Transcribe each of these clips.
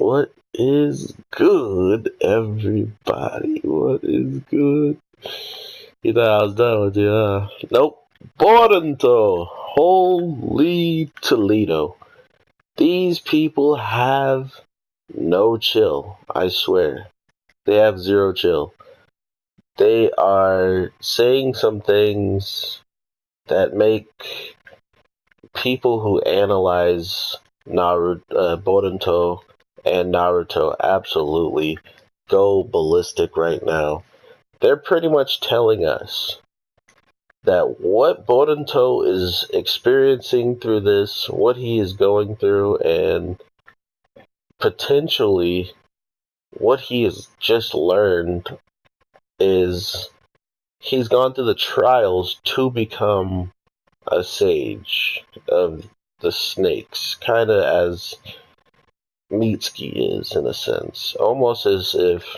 What is good, everybody? What is good? You thought I was done with you, huh? Nope. Boruto! Holy Toledo. These people have no chill, I swear. They have zero chill. They are saying some things that make people who analyze Boruto and Naruto absolutely go ballistic right now. They're pretty much telling us that what Boruto is experiencing through this, what he is going through, and potentially what he has just learned is he's gone through the trials to become a sage of the snakes, kind of as Mitsuki is in a sense, almost as if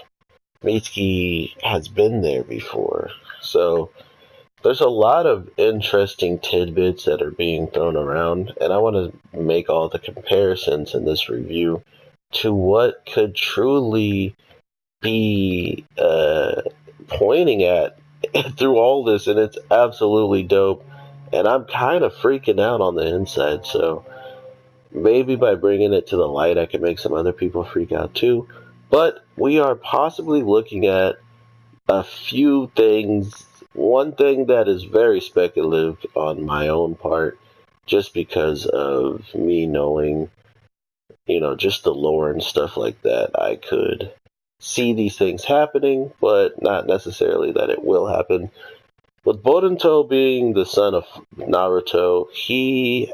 Mitsuki has been there before. So there's a lot of interesting tidbits that are being thrown around, and I want to make all the comparisons in this review to what could truly be pointing at through all this, and it's absolutely dope. And I'm kind of freaking out on the inside, so maybe by bringing it to the light, I can make some other people freak out too. But we are possibly looking at a few things. One thing that is very speculative on my own part, just because of me knowing, just the lore and stuff like that, I could see these things happening, but not necessarily that it will happen. With Boruto being the son of Naruto, he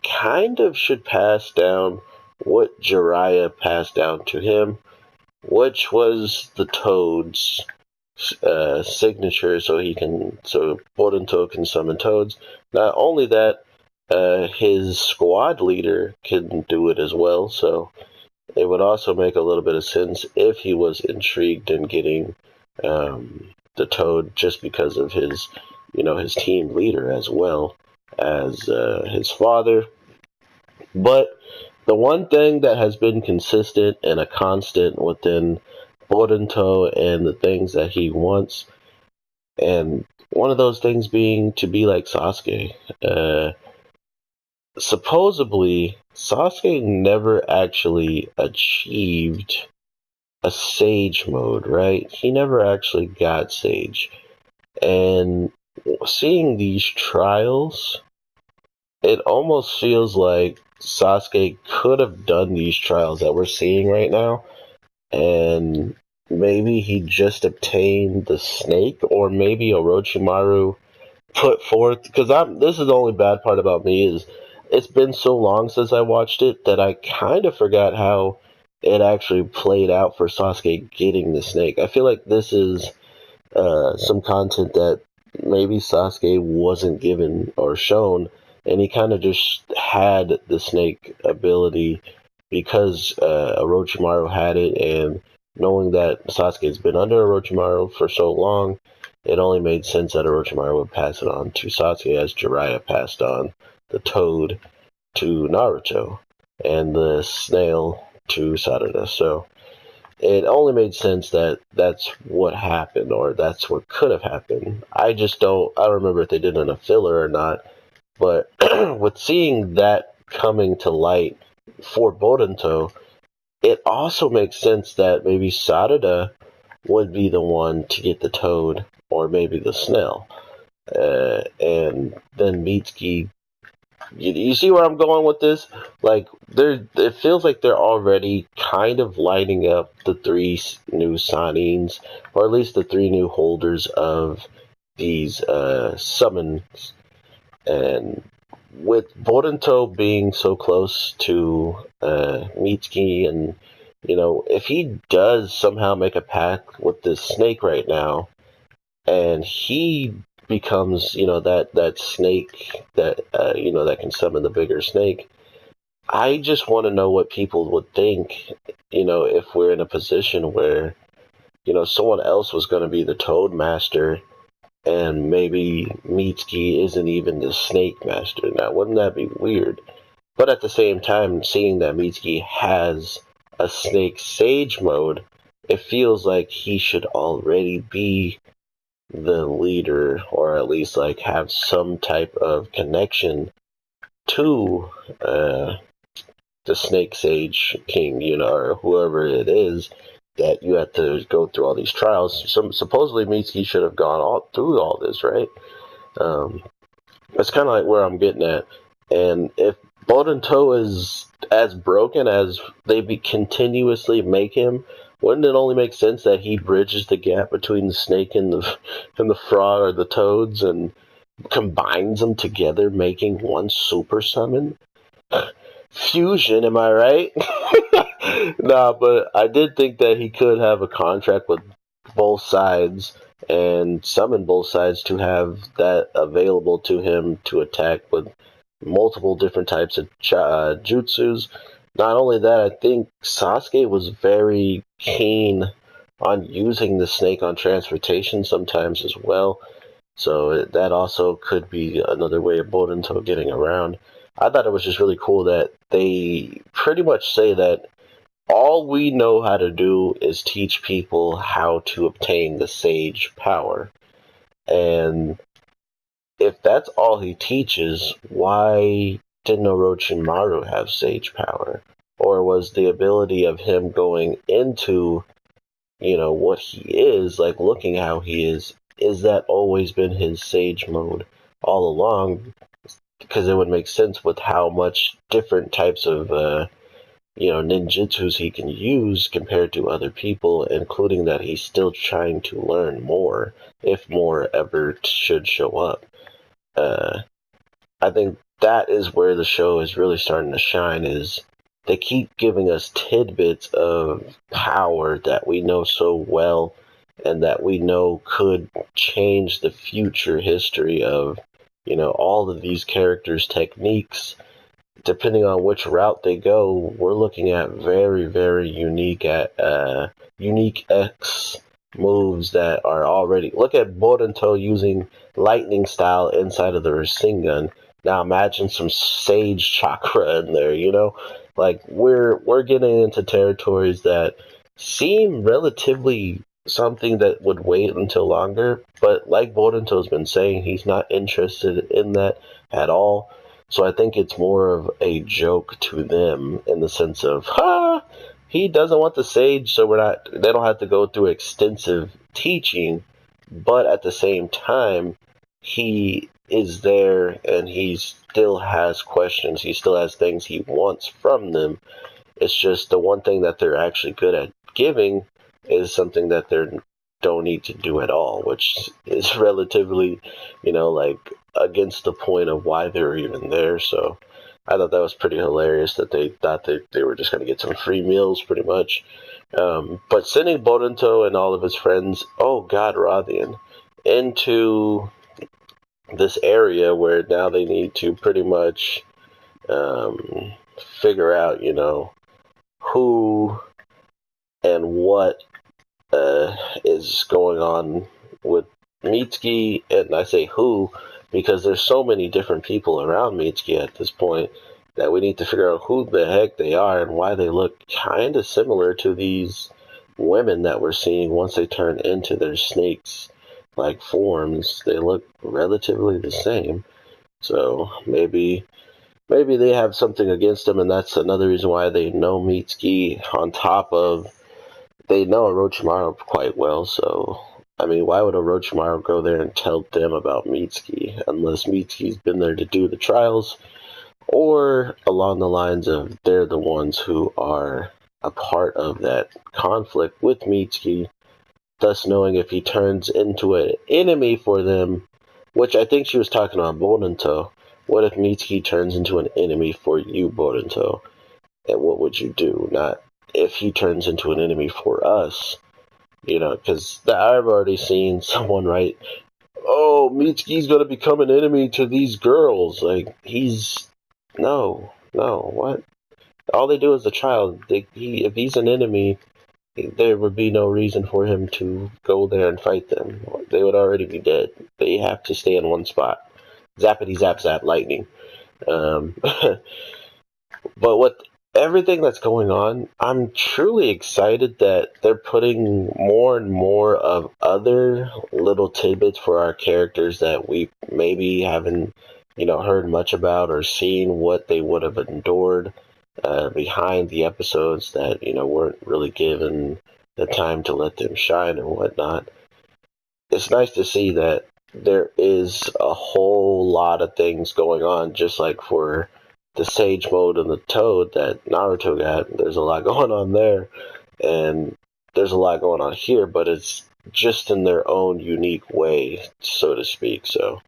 kind of should pass down what Jiraiya passed down to him, which was the Toad's signature, so Boruto can summon Toads. Not only that, his squad leader can do it as well, so it would also make a little bit of sense if he was intrigued in getting the Toad just because of his team leader as well as his father. But the one thing that has been consistent and a constant within Boruto and the things that he wants, and one of those things being to be like Sasuke. Supposedly, Sasuke never actually achieved a Sage mode, right? He never actually got Sage. And seeing these trials, it almost feels like Sasuke could have done these trials that we're seeing right now, and maybe he just obtained the snake, or maybe Orochimaru put forth, because this is the only bad part about me is it's been so long since I watched it that I kind of forgot how it actually played out for Sasuke getting the snake. I feel like this is some content that maybe Sasuke wasn't given or shown, and he kind of just had the snake ability because Orochimaru had it, and knowing that Sasuke's been under Orochimaru for so long, it only made sense that Orochimaru would pass it on to Sasuke, as Jiraiya passed on the toad to Naruto and the snail to Sarada. So it only made sense that that's what happened, or that's what could have happened. I don't remember if they did it in a filler or not, but with seeing that coming to light for Boruto, it also makes sense that maybe Sarada would be the one to get the toad, or maybe the snail. And then Mitsuki. You see where I'm going with this? Like, it feels like they're already kind of lining up the three new signings, or at least the three new holders of these summons. And with Boruto being so close to Mitsuki, and if he does somehow make a pact with this snake right now, and he becomes that snake that that can summon the bigger snake, I just want to know what people would think, if we're in a position where someone else was going to be the Toad Master, and maybe Mitsuki isn't even the Snake Master. Now, wouldn't that be weird? But at the same time, seeing that Mitsuki has a Snake Sage mode, it feels like he should already be the leader, or at least like have some type of connection to the Snake Sage King, or whoever it is that you have to go through all these trials. Supposedly Mitsuki should have gone all through all this, right? Um, that's kind of like where I'm getting at. And if Boruto is as broken as they continuously make him, wouldn't it only make sense that he bridges the gap between the snake and the frog or the toads and combines them together, making one super summon? Fusion, am I right? Nah, but I did think that he could have a contract with both sides and summon both sides to have that available to him to attack with multiple different types of jutsus. Not only that, I think Sasuke was very keen on using the snake on transportation sometimes as well. So that also could be another way of Boruto getting around. I thought it was just really cool that they pretty much say that all we know how to do is teach people how to obtain the sage power. And if that's all he teaches, why didn't Orochimaru have sage power? Or was the ability of him going into, what he is, like looking how he is that always been his sage mode all along? Because it would make sense with how much different types of ninjutsus he can use compared to other people, including that he's still trying to learn more, if more ever should show up. I think that is where the show is really starting to shine, is they keep giving us tidbits of power that we know so well and that we know could change the future history of, all of these characters' techniques. Depending on which route they go, we're looking at very, very unique X moves that are already. Look at Boruto using lightning style inside of the Rasengan. Now imagine some sage chakra in there. Like we're getting into territories that seem relatively something that would wait until longer. But like Boruto's been saying, he's not interested in that at all. So I think it's more of a joke to them in the sense of, he doesn't want the sage, so they don't have to go through extensive teaching, but at the same time, he is there and he still has questions. He still has things he wants from them. It's just the one thing that they're actually good at giving is something that they don't need to do at all, which is relatively, like against the point of why they're even there. So I thought that was pretty hilarious that they thought that they were just going to get some free meals pretty much. But sending Boruto and all of his friends, oh God, Rothian, into this area where now they need to pretty much figure out, who and what is going on with Mitsuki, and I say who because there's so many different people around Mitsuki at this point that we need to figure out who the heck they are and why they look kind of similar to these women that we're seeing once they turn into their snakes like forms. They look relatively the same, so maybe they have something against them, and that's another reason why they know Mitsuki, on top of they know Orochimaru quite well. So I mean, why would Orochimaru go there and tell them about Mitsuki unless Mitsuki's been there to do the trials, or along the lines of they're the ones who are a part of that conflict with Mitsuki, thus knowing if he turns into an enemy for them, which I think she was talking about Boruto. What if Mitsuki turns into an enemy for you, Boruto? And what would you do? Not if he turns into an enemy for us. Because I've already seen someone write, oh, Mitsuki's going to become an enemy to these girls. Like, no, what? All they do is a child. If he's an enemy, there would be no reason for him to go there and fight them. They would already be dead. They have to stay in one spot. Zappity zap zap lightning. But what everything that's going on, I'm truly excited that they're putting more and more of other little tidbits for our characters that we maybe haven't, heard much about or seen what they would have endured behind the episodes that, weren't really given the time to let them shine and whatnot. It's nice to see that there is a whole lot of things going on, just like for the Sage mode and the Toad that Naruto got. There's a lot going on there, and there's a lot going on here, but it's just in their own unique way, so to speak. So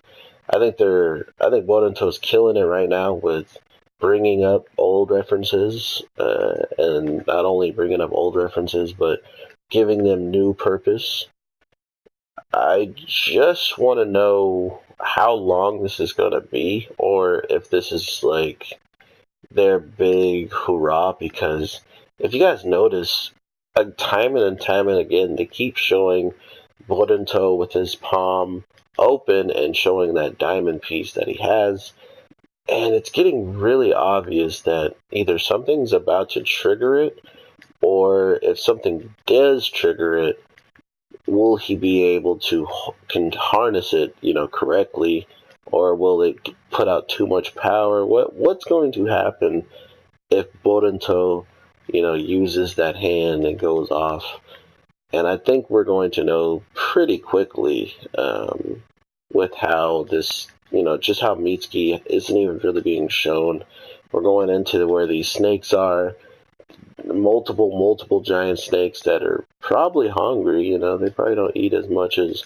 I think Boruto's killing it right now with bringing up old references, and not only bringing up old references, but giving them new purpose. I just want to know how long this is going to be, or if this is like their big hurrah. Because if you guys notice, time and time and again, they keep showing Boruto with his palm open and showing that diamond piece that he has. And it's getting really obvious that either something's about to trigger it, or if something does trigger it, will he be able to can harness it, correctly, or will it put out too much power? What's going to happen if Boruto, uses that hand and goes off? And I think we're going to know pretty quickly with how this, just how Mitsuki isn't even really being shown. We're going into where these snakes are, multiple giant snakes that are probably hungry. They probably don't eat as much as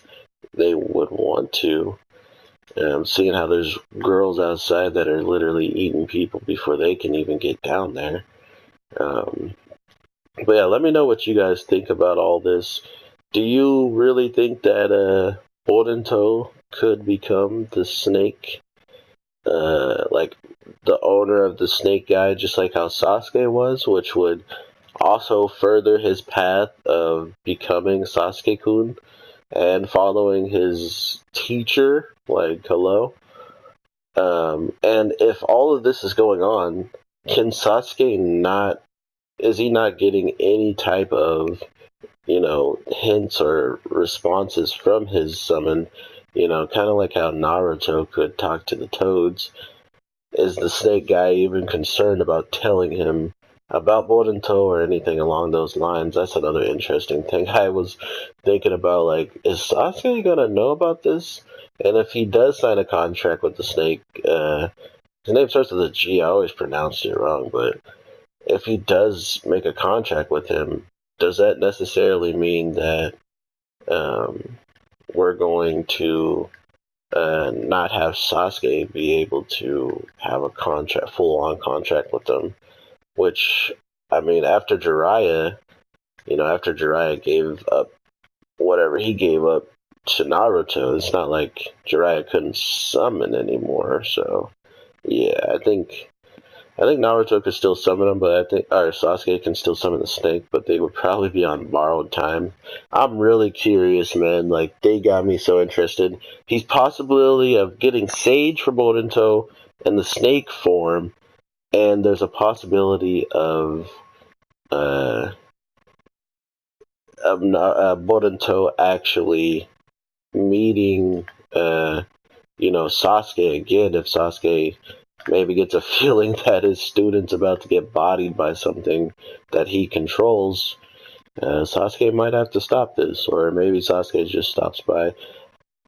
they would want to. Seeing how there's girls outside that are literally eating people before they can even get down there. But yeah, let me know what you guys think about all this. Do you really think that Boruto could become the snake, like the owner of the snake guy, just like how Sasuke was, which would also further his path of becoming Sasuke-kun and following his teacher, like, hello? And if all of this is going on, can Sasuke not, is he not getting any type of, hints or responses from his summon? Kind of like how Naruto could talk to the toads. Is the snake guy even concerned about telling him about Boruto or anything along those lines? That's another interesting thing I was thinking about. Like, is Sasuke gonna know about this? And if he does sign a contract with the snake, his name starts with a G. I always pronounced it wrong, but if he does make a contract with him, does that necessarily mean that we're going to not have Sasuke be able to have a contract, full-on contract with them? Which, I mean, after Jiraiya gave up whatever he gave up to Naruto, it's not like Jiraiya couldn't summon anymore. So, yeah, I think Naruto could still summon him, but Sasuke can still summon the snake, but they would probably be on borrowed time. I'm really curious, man. Like, they got me so interested. He's possibility of getting Sage for Boruto in the snake form, and there's a possibility of Boruto actually meeting, Sasuke again if Sasuke maybe gets a feeling that his student's about to get bodied by something that he controls. Sasuke might have to stop this, or maybe Sasuke just stops by.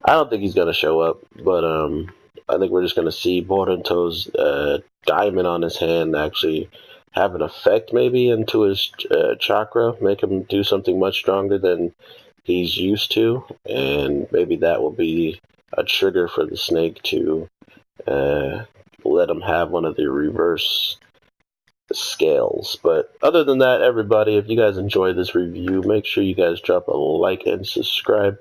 I don't think he's gonna show up, but I think we're just gonna see Boruto's diamond on his hand actually have an effect maybe into his chakra, make him do something much stronger than he's used to, and maybe that will be a trigger for the snake to let him have one of the reverse scales. But other than that, everybody, if you guys enjoyed this review, make sure you guys drop a like and subscribe.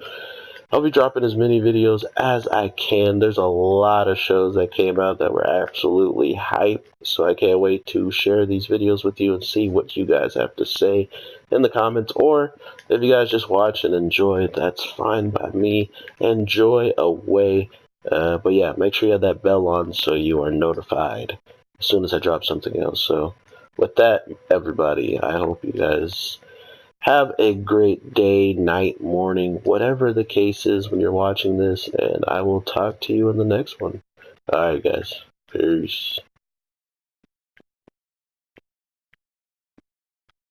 I'll be dropping as many videos as I can. There's a lot of shows that came out that were absolutely hype, so I can't wait to share these videos with you and see what you guys have to say in the comments. Or if you guys just watch and enjoy, that's fine by me. Enjoy away. But yeah, make sure you have that bell on so you are notified as soon as I drop something else. So with that, everybody, I hope you guys have a great day, night, morning, whatever the case is when you're watching this, and I will talk to you in the next one. Alright, guys. Peace.